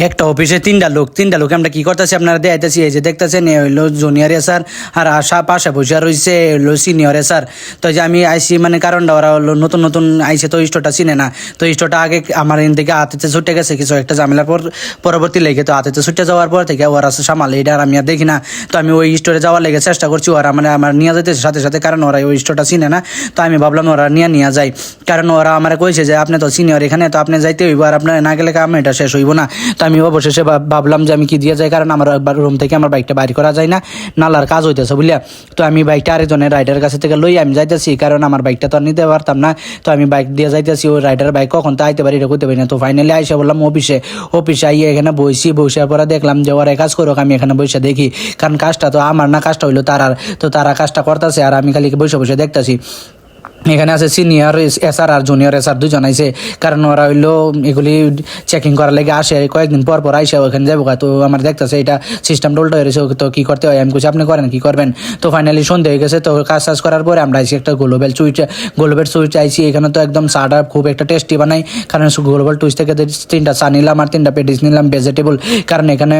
একটা অফিসে তিনটা লোক আমরা কি করতেছি আপনারা দেখাইতেছি। এই যে দেখতেছেন এ হইলো জুনিয়র স্যার আর আশা পাশে বসে রয়েছে হইলো সিনিয়র স্যার। তো যে আমি আইসি মানে কারণটা ওরা হলো নতুন নতুন আইসে তো স্টোরটা চিনে না। তো স্টোরটা আগে আমার এন থেকে হাতেতে ছুটে গেছে কিছু একটা ঝামেলার পরবর্তী লেগে, তো হাতেতে ছুটে যাওয়ার পর থেকে ওরা সামাল এটা আর আমি আর দেখি না। তো আমি ওই স্টোরে যাওয়ার লেগে চেষ্টা করছি, ওরা মানে আমার নিয়ে যেতেছে সাথে সাথে, কারণ ওরা ওই স্টোরটা চিনে না। তো আমি ভাবলাম ওরা নিয়ে যায়, কারণ ওরা আমার কইছে যে আপনি তো সিনিয়র এখানে, তো আপনি যাইতে হইব, আর আপনার না গেলে কাম এটা শেষ হইব না। তো আমি অবশেষে ভাবলাম যে আমি কি দিয়ে যাই, কারণ আমার রুম থেকে আমার বাইকটা বাইর করা যায় না, নালার কাজ হইতেছে বুঝলিয়া। তো আমি বাইকটা আরেকজনের রাইডারের কাছে থেকে লই আমি যাইতেছি, কারণ আমার বাইকটা তো আর নিতে পারতাম না। তো আমি বাইক দিয়ে যাইতেছি, ওই রাইডার বাইক কখন তো আইতে পারি এটা করতে পারি না। তো ফাইনালি আইসা বললাম অফিসে আইয়ে এখানে বসে পরে দেখলাম যে ওরা কাজ করুক, আমি এখানে বসে দেখি, কারণ কাজটা তো আমার না, কাজটা হইলো তারার। তো তারা কাজটা করতেছে আর আমি খালি বসে বসে দেখতেছি। এখানে আছে সিনিয়র এসআর আর জুনিয়র এসআর দুজন আইসে, কারণ ওরা হইলো এগুলি চেকিং করার লেগে আসে কয়েকদিন পর পর আইসে ওখানে যাবো। তো আমার দেখতেছে এটা সিস্টেমটা উল্টো হয়েছে, তো কী করতে হয় আমি কিছু আপনি করেন কি করবেন। তো ফাইনালি সন্ধে হয়ে গেছে, তো কাজ করার পরে আমরা আইসি একটা গ্লোবাল সুইচ আইসি। এখানে তো একদম চাটা খুব একটা টেস্টি বানাই, কারণ গ্লোবাল সুইচ থেকে 3টা চা নিলাম আর 3টা পেটিস নিলাম ভেজিটেবল, কারণ এখানে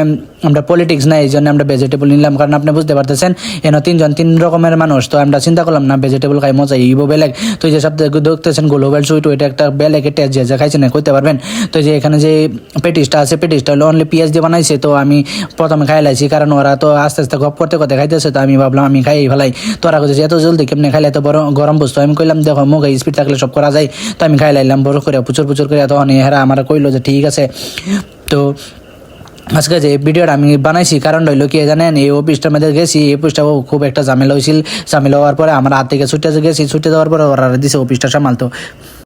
আমরা পলিটিক্স নাই, এই জন্য আমরা ভেজিটেবল নিলাম। কারণ আপনি বুঝতে পারতেছেন এনে 3 রকমের মানুষ, তো আমরা চিন্তা করলাম না ভেজিটেবল খাই মজা ইবো বেলেগ। তো যে সব দেখতেছেন গ্লোবাল সুইট, ওইটা একটা বেলেগ টেস্ট যে খাইছেন করতে পারবেন। তো যে এখানে যে পেটিসটা আছে, পেটিসটা হলো অনলি পেঁয়াজ দিয়ে বানাইছে। তো আমি প্রথমে খাই লাইছি, কারণ ওরা তো আস্তে আস্তে গপ করতে করতে খাইতেছে, তো আমি ভাবলাম আমি খাই ফেলাই। তো ওরা কাছে এত জলদি কেমনি খাইলে এত বড় গরম বস্তু, আমি কইলাম দেখো মুখে স্পিড থাকলে সব করা যায়। তো আমি খাই লাইলাম বড় করে প্রচুর করে, তখন এরা আমার কইলো যে ঠিক আছে। তো আজকে যে ভিডিওটা আমি বানাইছি কারণ হইলো কি জানেন, এই অফিসটার মধ্যে গেছি, এই অফিসটা খুব একটা ঝামেলা হওয়ার পরে আমার হাত থেকে ছুটে যাওয়ার পরে ওরা দিছে অফিসটা সামালতো।